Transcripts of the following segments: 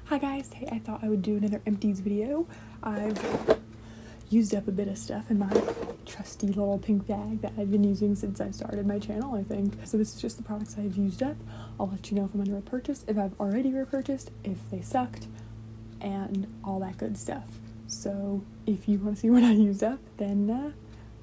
Hi guys, hey, I thought I would do another empties video. I've used up a bit of stuff in my trusty little pink bag that I've been using since I started my channel, I think. So this is just the products I've used up. I'll let you know if I'm gonna repurchase, if I've already repurchased, if they sucked, and all that good stuff. So if you want to see what I used up, then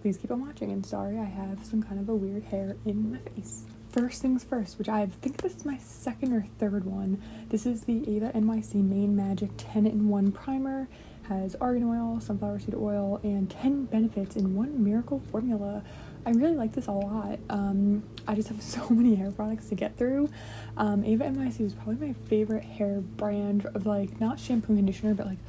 please keep on watching. And sorry, I have some kind of a weird hair in my face. First things first, which I think this is my second or third one. This is the Ava NYC Maine Magic 10-in-1 primer. Has argan oil, sunflower seed oil, and 10 benefits in one miracle formula. I really like this a lot. I just have so many hair products to get through. Ava NYC was probably my favorite hair brand of, like, not shampoo and conditioner, but like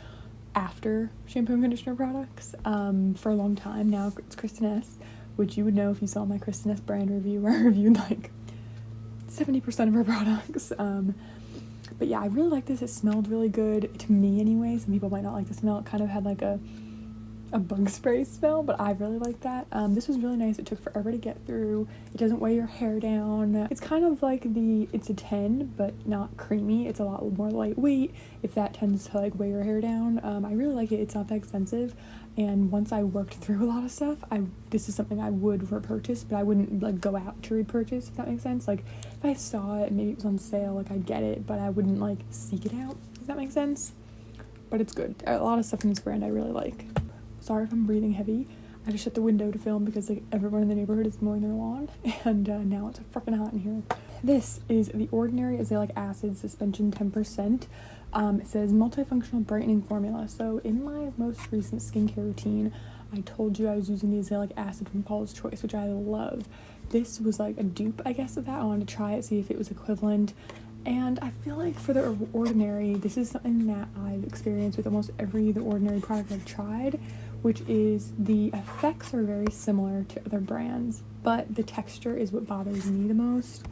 after shampoo and conditioner products for a long time. Now it's Kristen S, which you would know if you saw my Kristen S brand review, where I reviewed like 70% of her products. But yeah, I really like this. It smelled really good to me anyway. Some people might not like the smell. It kind of had like a bug spray smell, but I really like that. This was really nice. It took forever to get through. It doesn't weigh your hair down. It's kind of like it's a 10, but not creamy. It's a lot more lightweight, if that tends to like weigh your hair down. I really like it. It's not that expensive. And once I worked through a lot of stuff, this is something I would repurchase, but I wouldn't like go out to repurchase, if that makes sense. Like if I saw it, maybe it was on sale, like I'd get it, but I wouldn't like seek it out, if that makes sense. But it's good. A lot of stuff in this brand I really like. Sorry if I'm breathing heavy. I just shut the window to film because like everyone in the neighborhood is mowing their lawn, and now it's freaking hot in here. This is the Ordinary Azelaic Acid Suspension 10%. It says multifunctional brightening formula. So in my most recent skincare routine, I told you I was using the azelaic acid from Paula's Choice, which I love. This was like a dupe, I guess, of that. I wanted to try it, see if it was equivalent. And I feel like for the Ordinary, this is something that I've experienced with almost every The Ordinary product I've tried, which is the effects are very similar to other brands, but the texture is what bothers me the most.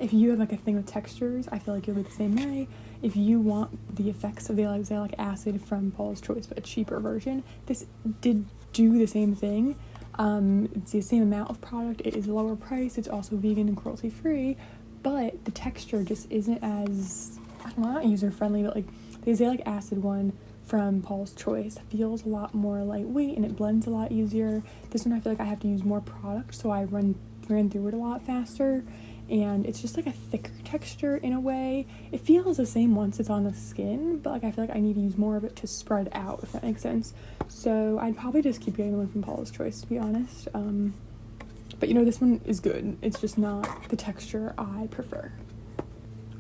If you have like a thing with textures, I feel like you'll be the same way. If you want the effects of the azelaic acid from Paula's Choice, but a cheaper version, this did do the same thing. It's the same amount of product. It is lower price. It's also vegan and cruelty free, but the texture just isn't as, I don't know, not user friendly, but like the azelaic acid one from Paula's Choice feels a lot more lightweight and it blends a lot easier. This one I feel like I have to use more product, so I ran through it a lot faster, and it's just like a thicker texture in a way. It feels the same once it's on the skin, but like I feel like I need to use more of it to spread out, if that makes sense. So I'd probably just keep getting the one from Paula's Choice, to be honest. But you know, this one is good. It's just not the texture I prefer.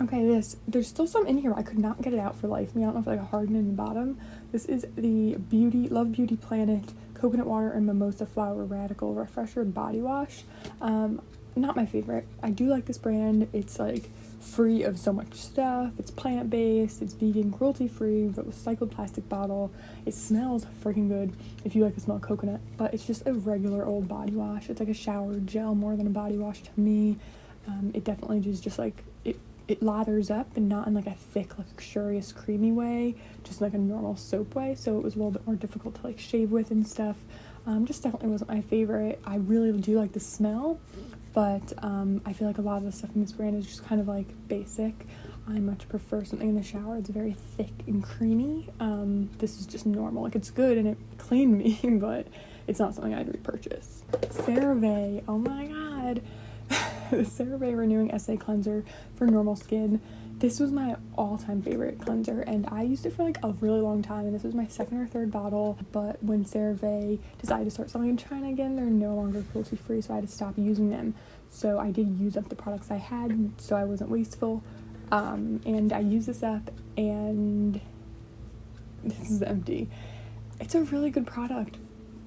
Okay, there's still some in here. I could not get it out for life of me. I don't know if it like hardened in the bottom. This is the Love Beauty Planet Coconut Water and Mimosa Flower Radical Refresher Body Wash. Not my favorite. I do like this brand. It's like free of so much stuff. It's plant-based, it's vegan, cruelty-free, with a recycled plastic bottle. It smells freaking good if you like the smell of coconut, but it's just a regular old body wash. It's like a shower gel more than a body wash to me. It definitely just like, it lathers up, and not in like a thick, luxurious, creamy way, just like a normal soap way, so it was a little bit more difficult to like shave with and stuff. Just definitely wasn't my favorite. I really do like the smell, but I feel like a lot of the stuff in this brand is just kind of like basic. I much prefer something in the shower. It's very thick and creamy. This is just normal. Like, it's good and it cleaned me, but it's not something I'd repurchase. CeraVe, oh my god. The CeraVe Renewing Essay Cleanser for normal skin. This was my all-time favorite cleanser, and I used it for like a really long time, and this was my second or third bottle. But when CeraVe decided to start selling in China again, they're no longer cruelty-free, so I had to stop using them. So I did use up the products I had, so I wasn't wasteful. And I used this up, and this is empty. It's a really good product.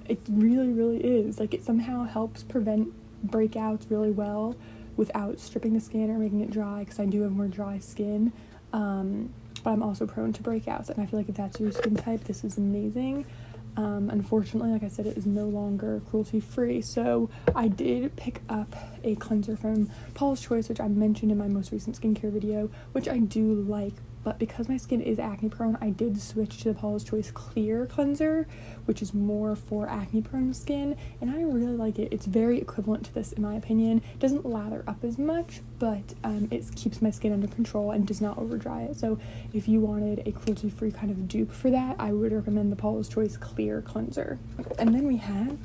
It really, really is. Like, it somehow helps prevent breakouts really well without stripping the skin or making it dry, because I do have more dry skin, but I'm also prone to breakouts, and I feel like if that's your skin type, this is amazing. Unfortunately, like I said, it is no longer cruelty free, so I did pick up a cleanser from Paula's Choice, which I mentioned in my most recent skincare video, which I do like but because my skin is acne prone, I did switch to the Paula's Choice Clear Cleanser, which is more for acne prone skin, and I really like it. It's very equivalent to this in my opinion. It doesn't lather up as much, but it keeps my skin under control and does not over dry it. So if you wanted a cruelty free kind of dupe for that, I would recommend the Paula's Choice Clear Cleanser. And then we have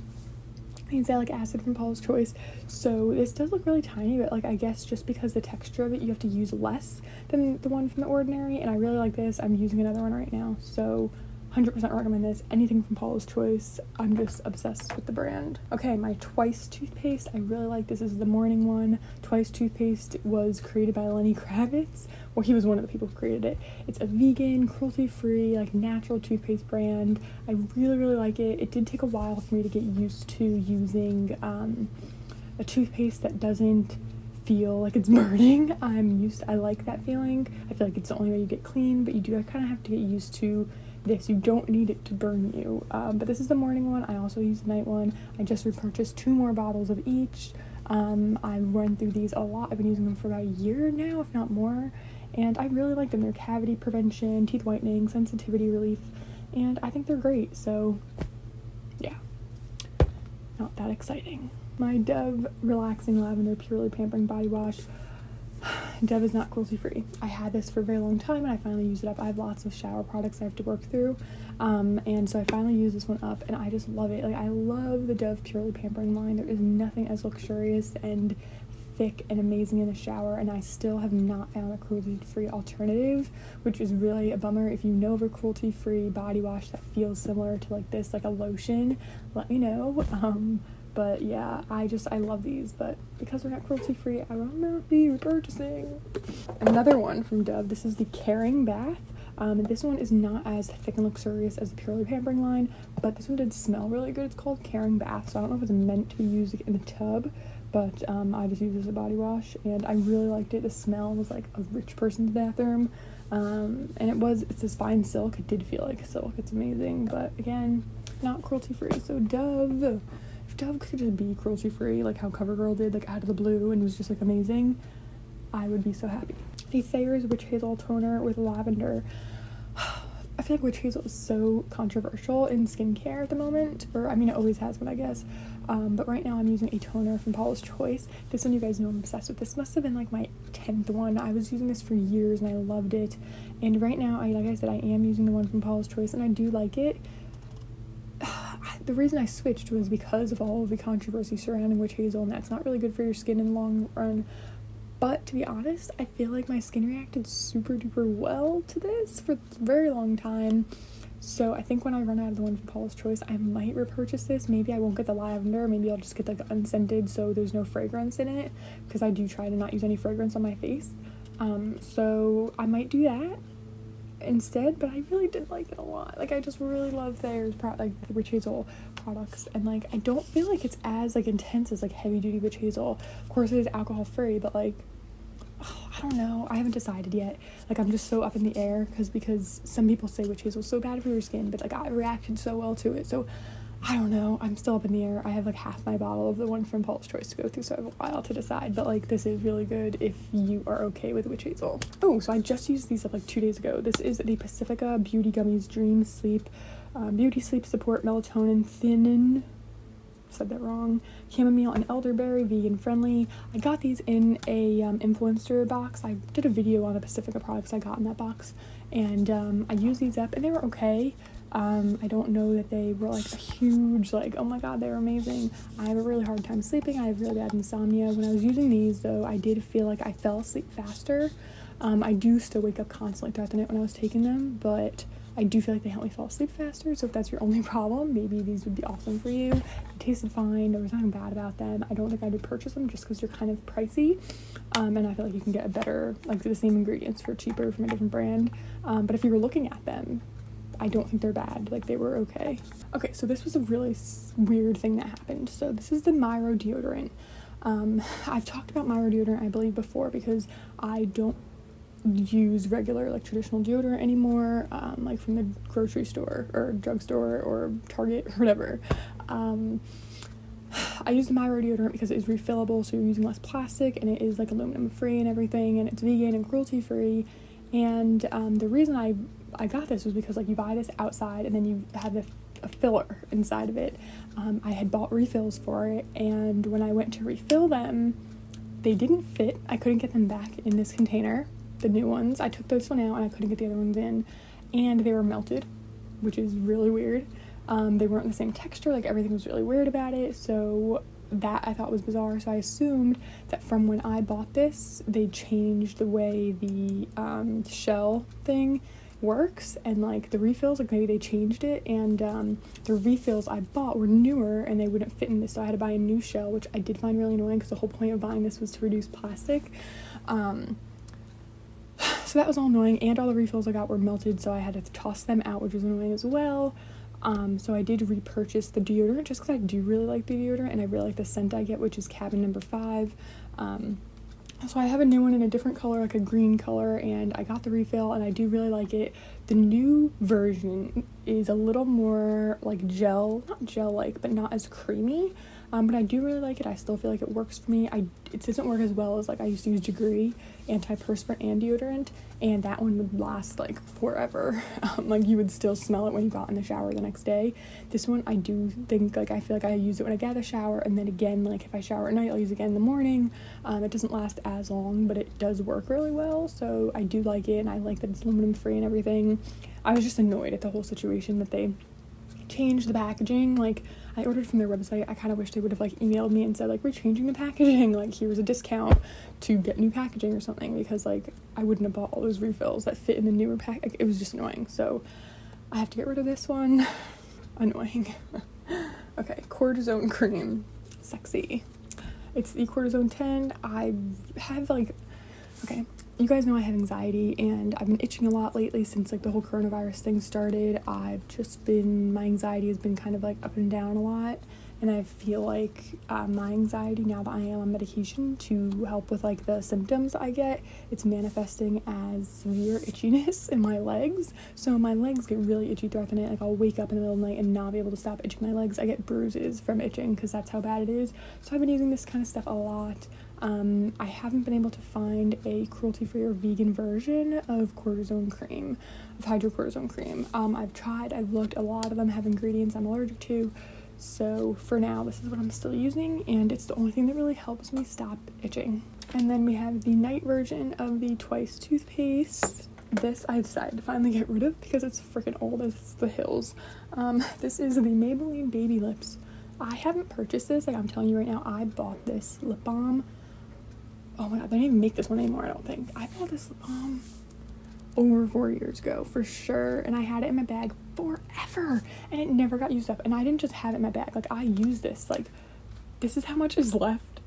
Azelaic acid from Paula's Choice. So this does look really tiny, but like I guess just because the texture of it, you have to use less than the one from The Ordinary, and I really like this. I'm using another one right now, so 100% recommend this. Anything from Paula's Choice, I'm just obsessed with the brand. Okay, my Twice toothpaste, I really like this. This is the morning one. Twice toothpaste was created by Lenny Kravitz, or he was one of the people who created it. It's a vegan, cruelty-free, like natural toothpaste brand. I really, really like it. It did take a while for me to get used to using a toothpaste that doesn't feel like it's burning. I like that feeling. I feel like it's the only way you get clean, but you do kind of have to get used to this. You don't need it to burn you, but this is the morning one. I also use the night one. I just repurchased 2 more bottles of each. I've run through these a lot. I've been using them for about a year now, if not more, and I really like them. They're cavity prevention, teeth whitening, sensitivity relief, and I think they're great. So yeah, not that exciting. My Dove Relaxing Lavender Purely Pampering Body Wash. Dove is not cruelty free. I had this for a very long time and I finally used it up. I have lots of shower products I have to work through, and so I finally used this one up and I just love it. Like, I love the Dove Purely Pampering line. There is nothing as luxurious and thick and amazing in the shower, and I still have not found a cruelty free alternative, which is really a bummer. If you know of a cruelty free body wash that feels similar to like this, like a lotion, let me know. But yeah, I love these, but because they're not cruelty free, I will not be repurchasing. Another one from Dove, this is the Caring Bath. This one is not as thick and luxurious as the Purely Pampering line, but this one did smell really good. It's called Caring Bath, so I don't know if it's meant to be used in a tub, but I just use it as a body wash, and I really liked it. The smell was like a rich person's bathroom, and it's this fine silk. It did feel like silk. It's amazing, but again, not cruelty free. So Dove, if Dove could just be cruelty free, like how Covergirl did, like out of the blue, and was just like amazing, I would be so happy. The Thayer's Witch Hazel Toner with Lavender. I feel like witch hazel is so controversial in skincare at the moment, or I mean it always has been, I guess, but right now I'm using a toner from Paula's Choice. This one, you guys know I'm obsessed with. This must have been like my 10th one. I was using this for years and I loved it, and right now, like I said, I am using the one from Paula's Choice and I do like it. The reason I switched was because of all of the controversy surrounding witch hazel, and that's not really good for your skin in the long run. But to be honest, I feel like my skin reacted super duper well to this for a very long time. So I think when I run out of the one from Paula's Choice, I might repurchase this. Maybe I won't get the lavender. Maybe I'll just get like unscented, so there's no fragrance in it, because I do try to not use any fragrance on my face. So I might do that instead, but I really did like it a lot. Like, I just really love Thayer's the witch hazel products, and like I don't feel like it's as like intense as like heavy duty witch hazel. Of course it is alcohol free, but like, I don't know, I haven't decided yet. Like, I'm just so up in the air because some people say witch hazel is so bad for your skin, but like I reacted so well to it, so I don't know, I'm still up in the air. I have like half my bottle of the one from Paula's Choice to go through, so I have a while to decide, but like this is really good if you are okay with witch hazel. Oh, so I just used these up like 2 days ago. This is the Pacifica Beauty Gummies Dream Sleep Beauty Sleep Support Melatonin Thinnin, said that wrong, chamomile and elderberry, vegan friendly. I got these in a influencer box. I did a video on the Pacifica products I got in that box, and I used these up and they were okay. I don't know that they were like a huge, like, oh my god, they were amazing. I have a really hard time sleeping. I have really bad insomnia. When I was using these though, I did feel like I fell asleep faster. I do still wake up constantly throughout the night when I was taking them, but I do feel like they help me fall asleep faster. So if that's your only problem, maybe these would be awesome for you. They tasted fine. There was nothing bad about them. I don't think I would purchase them just because they're kind of pricey, and I feel like you can get a better, like the same ingredients for cheaper from a different brand, but if you were looking at them, I don't think they're bad. Like, they were okay. Okay, so this was a really weird thing that happened. So this is the Myro Deodorant. I've talked about Myro Deodorant, I believe, before, because I don't use regular, like, traditional deodorant anymore, like from the grocery store or drugstore or Target or whatever. I use the Myro deodorant because it is refillable, so you're using less plastic, and it is like aluminum free and everything, and it's vegan and cruelty free, And the reason I got this was because, like, you buy this outside and then you have a filler inside of it. I had bought refills for it, and when I went to refill them, they didn't fit. I couldn't get them back in this container, the new ones. I took this one out and I couldn't get the other ones in, and they were melted, which is really weird. They weren't the same texture, like everything was really weird about it, so that I thought was bizarre. So I assumed that from when I bought this, they changed the way the shell thing works, and like the refills, like maybe they changed it, and the refills I bought were newer and they wouldn't fit in this, so I had to buy a new shell, which I did find really annoying because the whole point of buying this was to reduce plastic. So that was all annoying, and all the refills I got were melted, so I had to toss them out, which was annoying as well. So I did repurchase the deodorant just because I do really like the deodorant and I really like the scent I get, which is Cabin Number 5. So I have a new one in a different color, like a green color, and I got the refill and I do really like it. The new version is a little more like gel, not gel-like, but not as creamy. But I do really like it. I still feel like it works for me. It doesn't work as well as, like, I used to use Degree antiperspirant and deodorant, and that one would last like forever. Like, you would still smell it when you got in the shower the next day. This one, I do think, like, I feel like I use it when I get out of the shower, and then again, like, if I shower at night, I'll use it again in the morning. It doesn't last as long, but it does work really well, so I do like it, and I like that it's aluminum free and everything. I was just annoyed at the whole situation that they changed the packaging. Like, I ordered from their website. I kind of wish they would have, like, emailed me and said, like, we're changing the packaging, like, here's a discount to get new packaging or something, because, like, I wouldn't have bought all those refills that fit in the newer pack. Like, it was just annoying, so I have to get rid of this one. Annoying. Okay, cortisone cream. Sexy. It's the cortisone 10. I have, like, okay, you guys know I have anxiety, and I've been itching a lot lately since, like, the whole coronavirus thing started. My anxiety has been kind of, like, up and down a lot, and I feel like my anxiety, now that I am on medication to help with, like, the symptoms I get, it's manifesting as severe itchiness in my legs. So my legs get really itchy throughout the night. Like, I'll wake up in the middle of the night and not be able to stop itching my legs. I get bruises from itching because that's how bad it is. So I've been using this kind of stuff a lot. I haven't been able to find a cruelty-free or vegan version of cortisone cream, of hydrocortisone cream. I've tried, I've looked, a lot of them have ingredients I'm allergic to, so for now, this is what I'm still using, and it's the only thing that really helps me stop itching. And then we have the night version of the Twice toothpaste. This I decided to finally get rid of because it's freaking old as the hills. This is the Maybelline Baby Lips. I haven't purchased this, like, I'm telling you right now, I bought this lip balm. Oh my god, they don't even make this one anymore, I don't think. I bought this lip balm over 4 years ago, for sure, and I had it in my bag forever, and it never got used up, and I didn't just have it in my bag, like, I used this, like, this is how much is left.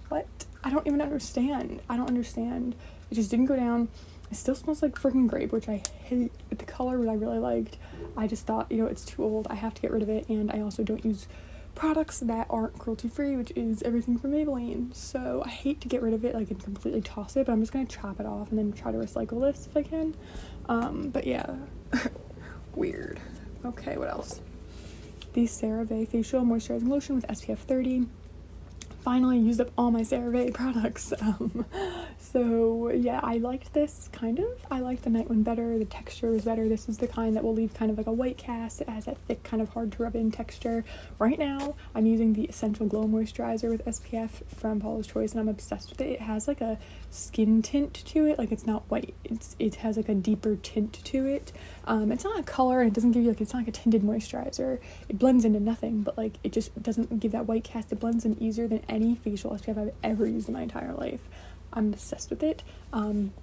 What? I don't even understand. I don't understand. It just didn't go down. It still smells like freaking grape, which I hate, but the color was I really liked. I just thought, you know, it's too old, I have to get rid of it, and I also don't use products that aren't cruelty-free, which is everything from Maybelline, so I hate to get rid of it, like, and completely toss it, but I'm just gonna chop it off and then try to recycle this if I can. But yeah, weird. Okay, what else? The CeraVe Facial Moisturizing Lotion with SPF 30. Finally used up all my CeraVe products. So yeah, I liked this, kind of. I liked the night one better. The texture was better. This is the kind that will leave kind of like a white cast. It has that thick, kind of hard to rub in texture. Right now, I'm using the Essential Glow Moisturizer with SPF from Paula's Choice, and I'm obsessed with it. It has like a skin tint to it. Like, it's not white. It has like a deeper tint to it. It's not a color, and it doesn't give you, like, it's not like a tinted moisturizer. It blends into nothing, but, like, it just doesn't give that white cast. It blends in easier than any facial SPF I've ever used in my entire life. I'm obsessed with it.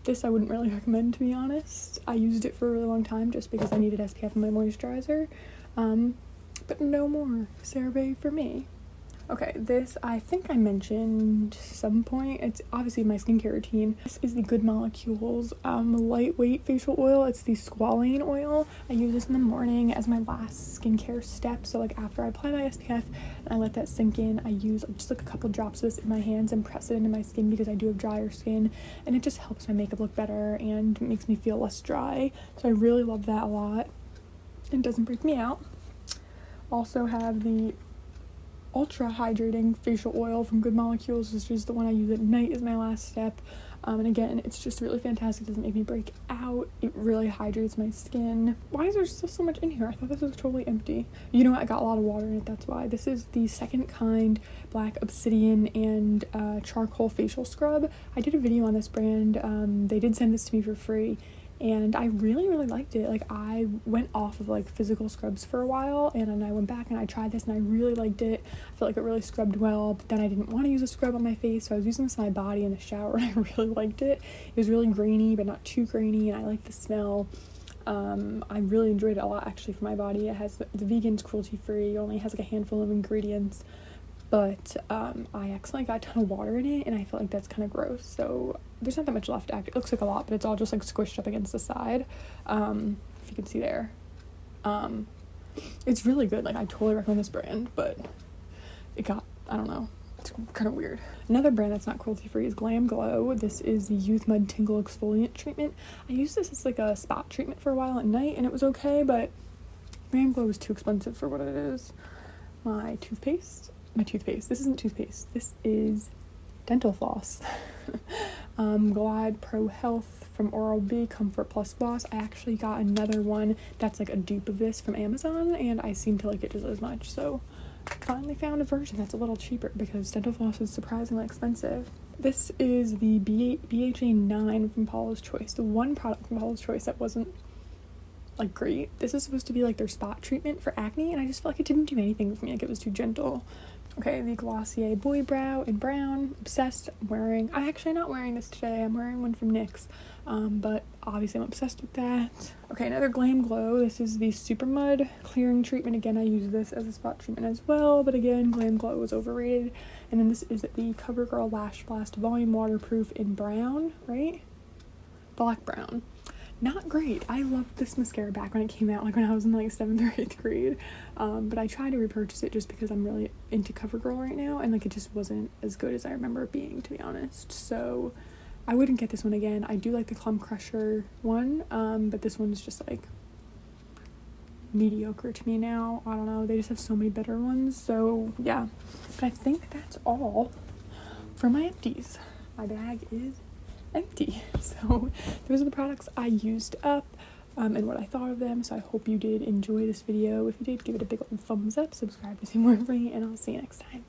This I wouldn't really recommend, to be honest. I used it for a really long time just because I needed SPF in my moisturizer. But no more CeraVe for me. Okay, this I think I mentioned some point. It's obviously my skincare routine. This is the Good Molecules lightweight facial oil. It's the squalane oil. I use this in the morning as my last skincare step. So, like, after I apply my SPF and I let that sink in, I use just like a couple drops of this in my hands and press it into my skin because I do have drier skin, and it just helps my makeup look better and makes me feel less dry. So I really love that a lot. It doesn't break me out. Also have the ultra hydrating facial oil from Good Molecules. This is just the one I use at night as my last step. And again, it's just really fantastic. It doesn't make me break out. It really hydrates my skin. Why is there still so much in here? I thought this was totally empty. You know what? I got a lot of water in it, that's why. This is the Second Kind Black Obsidian and Charcoal Facial Scrub. I did a video on this brand. They did send this to me for free. And I really, really liked it. Like, I went off of, like, physical scrubs for a while, and then I went back and I tried this, and I really liked it. I felt like it really scrubbed well, but then I didn't want to use a scrub on my face, so I was using this on my body in the shower, and I really liked it. It was really grainy, but not too grainy, and I liked the smell. I really enjoyed it a lot, actually, for my body. It has the vegan's cruelty-free, only has, like, a handful of ingredients, but I accidentally got a ton of water in it, and I feel like that's kind of gross, so there's not that much left. It looks like a lot, but it's all just like squished up against the side, if you can see there. It's really good. Like, I totally recommend this brand, but it got, I don't know, it's kind of weird. Another brand that's not cruelty free is Glam Glow. This is the Youth Mud Tingle Exfoliant Treatment. I used this as like a spot treatment for a while at night, and it was okay, but Glam Glow is too expensive for what it is. My toothpaste, this isn't toothpaste, this is dental floss. Glide Pro Health from Oral-B Comfort Plus Gloss. I actually got another one that's like a dupe of this from Amazon, and I seem to like it just as much, so finally found a version that's a little cheaper because dental floss is surprisingly expensive. This is the BHA 9 from Paula's Choice, the one product from Paula's Choice that wasn't like great. This is supposed to be like their spot treatment for acne, and I just felt like it didn't do anything for me. Like, it was too gentle. Okay, the Glossier Boy Brow in brown. Obsessed. I'm actually not wearing this today. I'm wearing one from NYX, but obviously I'm obsessed with that. Okay, another Glam Glow. This is the Super Mud Clearing Treatment. Again, I use this as a spot treatment as well, but again, Glam Glow is overrated. And then this is the Covergirl Lashblast Volume Waterproof in brown, right? Black brown. Not great. I loved this mascara back when it came out, like when I was in like 7th or 8th grade, but I tried to repurchase it just because I'm really into Covergirl right now, and like it just wasn't as good as I remember it being, to be honest, so I wouldn't get this one again. I do like the Clump Crusher one, but this one's just like mediocre to me now. I don't know, they just have so many better ones, so yeah. But I think that's all for my empties. My bag is empty. So those are the products I used up, and what I thought of them. So I hope you did enjoy this video. If you did, give it a big old thumbs up, subscribe to see more of me, and I'll see you next time.